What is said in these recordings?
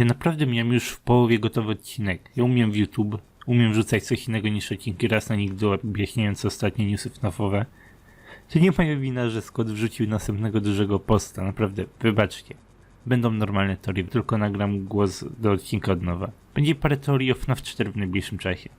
Ja naprawdę miałem już w połowie gotowy odcinek. Ja umiem w YouTube, umiem wrzucać coś innego niż odcinki raz na nigdy objaśniając ostatnie newsy FNAF-owe. To nie moja wina, że Scott wrzucił następnego dużego posta, naprawdę, wybaczcie. Będą normalne teorie, tylko nagram głos do odcinka od nowa. Będzie parę teorii o FNAF 4 w najbliższym czasie.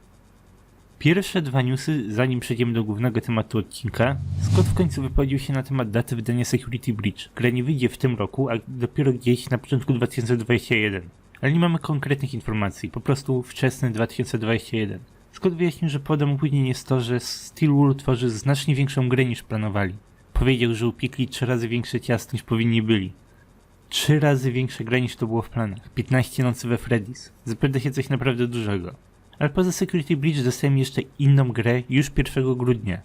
Pierwsze dwa newsy, zanim przejdziemy do głównego tematu odcinka, Scott w końcu wypowiedział się na temat daty wydania Security Breach. Gra nie wyjdzie w tym roku, a dopiero gdzieś na początku 2021. Ale nie mamy konkretnych informacji, po prostu wczesny 2021. Scott wyjaśnił, że powodem opóźnień jest to, że Steelwool tworzy znacznie większą grę niż planowali. Powiedział, że upiekli 3 razy większe ciasto niż powinni byli. 3 razy większa gra niż to było w planach. 15 nocy we Freddy's. Zapewne się coś naprawdę dużego. Ale poza Security Breach dostajemy jeszcze inną grę już 1 grudnia.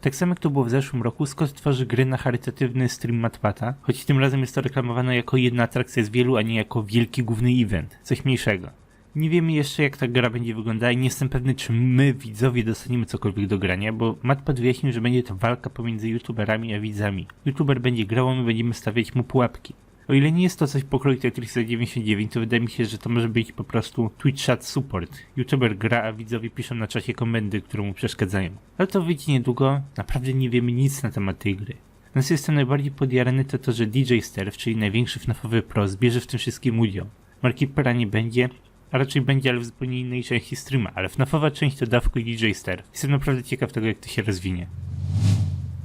Tak samo jak to było w zeszłym roku, Scott tworzy gry na charytatywny stream MatPata, choć tym razem jest to reklamowane jako jedna atrakcja z wielu, a nie jako wielki główny event, coś mniejszego. Nie wiemy jeszcze jak ta gra będzie wyglądała i nie jestem pewny czy my widzowie dostaniemy cokolwiek do grania, bo MatPat wyjaśnił, że będzie to walka pomiędzy youtuberami a widzami. Youtuber będzie grał, a my będziemy stawiać mu pułapki. O ile nie jest to coś pokroju Tetrisa 99, to wydaje mi się, że to może być po prostu Twitch Chat Support. YouTuber gra, a widzowie piszą na czacie komendy, które mu przeszkadzają. Ale to wyjdzie niedługo, naprawdę nie wiemy nic na temat tej gry. Natomiast jestem najbardziej podjarany to, że DJ Sterf, czyli największy FNAF-owy pro, bierze w tym wszystkim udział. Markipera nie będzie, a raczej będzie, ale w zupełnie innej części streama, ale FNAF-owa część to Dawko i DJ Sterf. Jestem naprawdę ciekaw tego, jak to się rozwinie.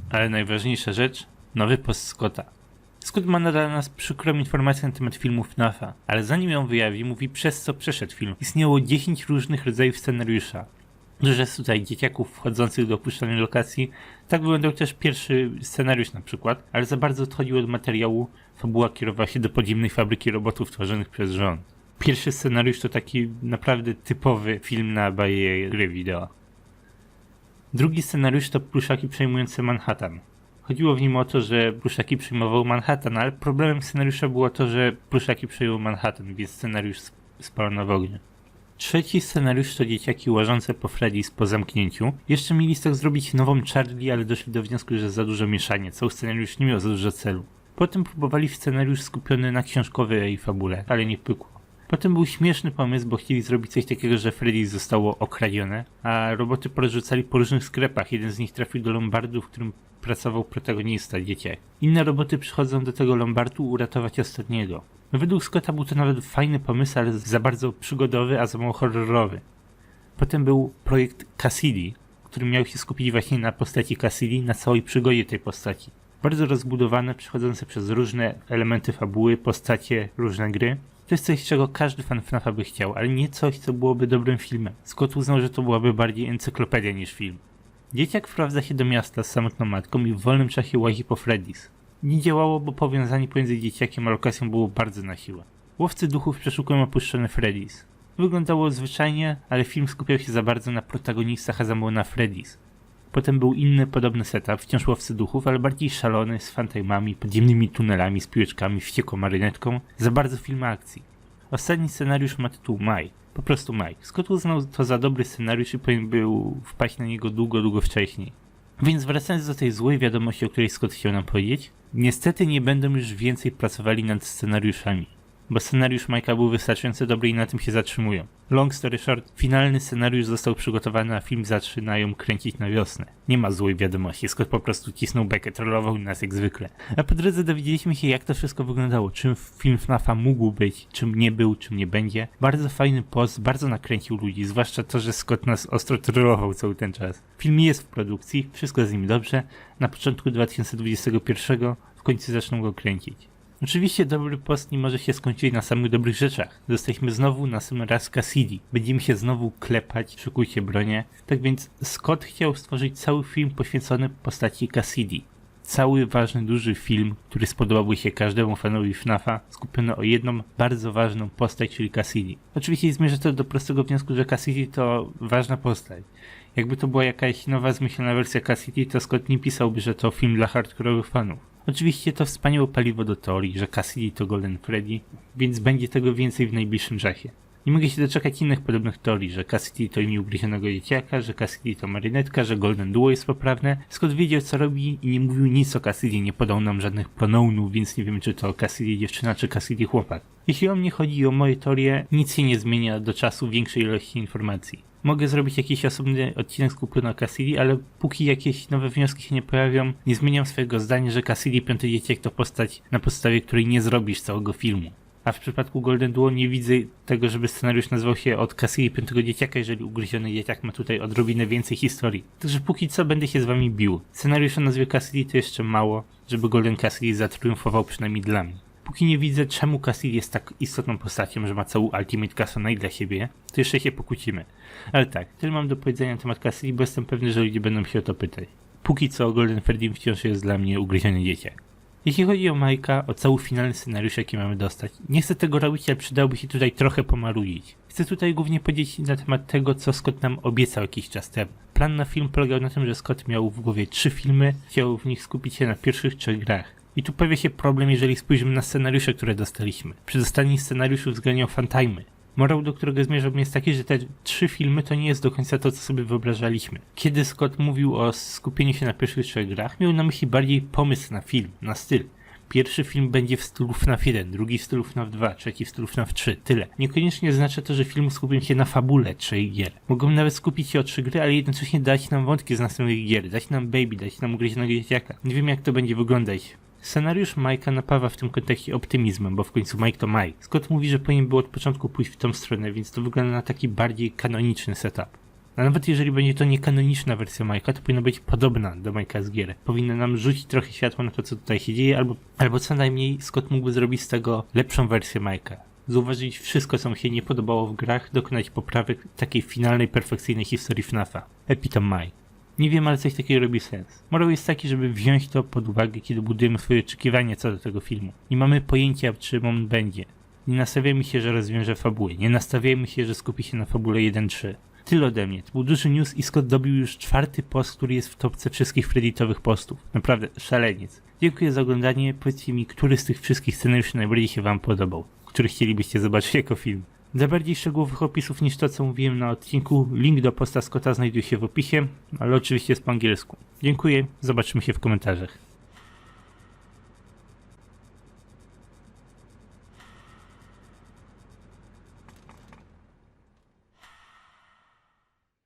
Ale najważniejsza rzecz, nowy post Scotta. Scott ma nadal nas przykrą informację na temat filmu FNAF-a, ale zanim ją wyjawi, mówi przez co przeszedł film. Istniało 10 różnych rodzajów scenariusza. Dużo jest tutaj dzieciaków wchodzących do opuszczonej lokacji. Tak wyglądał też pierwszy scenariusz na przykład, ale za bardzo odchodził od materiału. Fabuła kierowała się do podziemnej fabryki robotów tworzonych przez rząd. Pierwszy scenariusz to taki naprawdę typowy film na baję gry wideo. Drugi scenariusz to pluszaki przejmujące Manhattan. Chodziło w nim o to, że pluszaki przejmował Manhattan, ale problemem scenariusza było to, że pluszaki przejęły Manhattan, więc scenariusz spalono w ogniu. Trzeci scenariusz to dzieciaki łażące po Freddy's po zamknięciu. Jeszcze mieli z tego zrobić nową Charlie, ale doszli do wniosku, że za dużo mieszanie. Cały scenariusz nie miał za dużo celu. Potem próbowali scenariusz skupiony na książkowej fabule, ale nie pykło. Potem był śmieszny pomysł, bo chcieli zrobić coś takiego, że Freddy zostało okradzione, a roboty porozrzucali po różnych sklepach. Jeden z nich trafił do lombardu, w którym pracował protagonista, dzieciak. Inne roboty przychodzą do tego lombardu uratować ostatniego. Według Scotta był to nawet fajny pomysł, ale za bardzo przygodowy, a za mało horrorowy. Potem był projekt Cassidy, który miał się skupić właśnie na postaci Cassidy, na całej przygodzie tej postaci. Bardzo rozbudowane, przechodzące przez różne elementy fabuły, postacie, różne gry. To jest coś, czego każdy fan FNAF-a by chciał, ale nie coś, co byłoby dobrym filmem. Scott uznał, że to byłaby bardziej encyklopedia niż film. Dzieciak wprowadza się do miasta z samotną matką i w wolnym czasie łazi po Freddy's. Nie działało, bo powiązanie pomiędzy dzieciakiem a lokacją było bardzo na siłę. Łowcy duchów przeszukują opuszczone Freddy's. Wyglądało zwyczajnie, ale film skupiał się za bardzo na protagonistach, a za mało na Freddy's. Potem był inny, podobny setup, wciąż łowcy duchów, ale bardziej szalony, z fantajmami, podziemnymi tunelami, z piłeczkami, wściekłą marynetką, za bardzo film akcji. Ostatni scenariusz ma tytuł Maj. Po prostu Mike. Scott uznał to za dobry scenariusz i powinien był wpaść na niego długo wcześniej. Więc wracając do tej złej wiadomości, o której Scott chciał nam powiedzieć, niestety nie będą już więcej pracowali nad scenariuszami, bo scenariusz Mike'a był wystarczająco dobry i na tym się zatrzymują. Long story short, finalny scenariusz został przygotowany, a film zaczynają kręcić na wiosnę. Nie ma złej wiadomości, Scott po prostu cisnął bekę, trollował nas jak zwykle. A po drodze dowiedzieliśmy się, jak to wszystko wyglądało, czym film FNAF-a mógł być, czym nie był, czym nie będzie. Bardzo fajny post, bardzo nakręcił ludzi, zwłaszcza to, że Scott nas ostro trollował cały ten czas. Film jest w produkcji, wszystko z nim dobrze, na początku 2021 w końcu zaczną go kręcić. Oczywiście dobry post nie może się skończyć na samych dobrych rzeczach. Zostaliśmy znowu na sam raz Cassidy. Będziemy się znowu klepać, szykujcie bronię. Tak więc Scott chciał stworzyć cały film poświęcony postaci Cassidy. Cały ważny, duży film, który spodobałby się każdemu fanowi FNAF-a, skupiony o jedną bardzo ważną postać, czyli Cassidy. Oczywiście zmierza to do prostego wniosku, że Cassidy to ważna postać. Jakby to była jakaś nowa, zmyślona wersja Cassidy, to Scott nie pisałby, że to film dla hardkorowych fanów. Oczywiście to wspaniałe paliwo do teorii, że Cassidy to Golden Freddy, więc będzie tego więcej w najbliższym czasie. Nie mogę się doczekać innych podobnych teorii, że Cassidy to imię ugryzionego dzieciaka, że Cassidy to marynetka, że Golden Duo jest poprawne. Scott wiedział co robi i nie mówił nic o Cassidy, nie podał nam żadnych pronounów, więc nie wiemy czy to Cassidy dziewczyna czy Cassidy chłopak. Jeśli o mnie chodzi o moje teorie, nic się nie zmienia do czasu większej ilości informacji. Mogę zrobić jakiś osobny odcinek skupiony na Cassidy, ale póki jakieś nowe wnioski się nie pojawią, nie zmieniam swojego zdania, że Cassidy Piąty Dzieciak to postać, na podstawie której nie zrobisz całego filmu. A w przypadku Golden Duo nie widzę tego, żeby scenariusz nazywał się od Cassidy Piątego Dzieciaka, jeżeli Ugryziony Dzieciak ma tutaj odrobinę więcej historii. Także póki co będę się z wami bił. Scenariusz o nazwie Cassidy to jeszcze mało, żeby Golden Cassidy zatriumfował przynajmniej dla mnie. Póki nie widzę, czemu Cassidy jest tak istotną postacią, że ma całą Ultimate Custom dla siebie, to jeszcze się pokłócimy. Ale tak, tyle mam do powiedzenia na temat Cassidy, bo jestem pewny, że ludzie będą się o to pytać. Póki co Golden Freddy wciąż jest dla mnie Ugryziony Dzieciak. Jeśli chodzi o Majka, o cały finalny scenariusz, jaki mamy dostać, nie chcę tego robić, ale przydałoby się tutaj trochę pomarudzić. Chcę tutaj głównie powiedzieć na temat tego, co Scott nam obiecał jakiś czas temu. Plan na film polegał na tym, że Scott miał w głowie 3 filmy, chciał w nich skupić się na pierwszych 3 grach. I tu pojawia się problem, jeżeli spojrzymy na scenariusze, które dostaliśmy. Przy dostaniu scenariuszy uwzględniał fantime'y. Morał, do którego zmierzam, jest taki, że te 3 filmy to nie jest do końca to, co sobie wyobrażaliśmy. Kiedy Scott mówił o skupieniu się na pierwszych 3 grach, miał na myśli bardziej pomysł na film, na styl. Pierwszy film będzie w stylu FNAF 1, drugi w stylu FNAF 2, trzeci w stylu FNAF 3, tyle. Niekoniecznie oznacza to, że film skupią się na fabule 3 gier. Mogą nawet skupić się o 3 gry, ale jednocześnie dać nam wątki z następnych gier, dać nam Baby, dać nam Ugryzionego Dzieciaka. Nie wiem, jak to będzie wyglądać. Scenariusz Mike'a napawa w tym kontekście optymizmem, bo w końcu Mike to Mike. Scott mówi, że powinien był od początku pójść w tą stronę, więc to wygląda na taki bardziej kanoniczny setup. A nawet jeżeli będzie to niekanoniczna wersja Mike'a, to powinna być podobna do Mike'a z gier. Powinna nam rzucić trochę światła na to, co tutaj się dzieje, albo co najmniej Scott mógłby zrobić z tego lepszą wersję Mike'a. Zauważyć wszystko, co mu się nie podobało w grach, dokonać poprawek takiej finalnej, perfekcyjnej historii FNAF'a. Epitome Mike. Nie wiem, ale coś takiego robi sens. Morał jest taki, żeby wziąć to pod uwagę, kiedy budujemy swoje oczekiwania co do tego filmu. Nie mamy pojęcia, czym on będzie. Nie nastawiamy się, że rozwiąże fabułę. Nie nastawiamy się, że skupi się na fabule 1-3. Tyle ode mnie. To był duży news i Scott dobił już 4. post, który jest w topce wszystkich Redditowych postów. Naprawdę, szaleniec. Dziękuję za oglądanie. Powiedzcie mi, który z tych wszystkich scenariuszy najbardziej się wam podobał. Który chcielibyście zobaczyć jako film. Dla bardziej szczegółowych opisów niż to, co mówiłem na odcinku, link do posta Scotta znajduje się w opisie, ale oczywiście jest po angielsku. Dziękuję, zobaczymy się w komentarzach.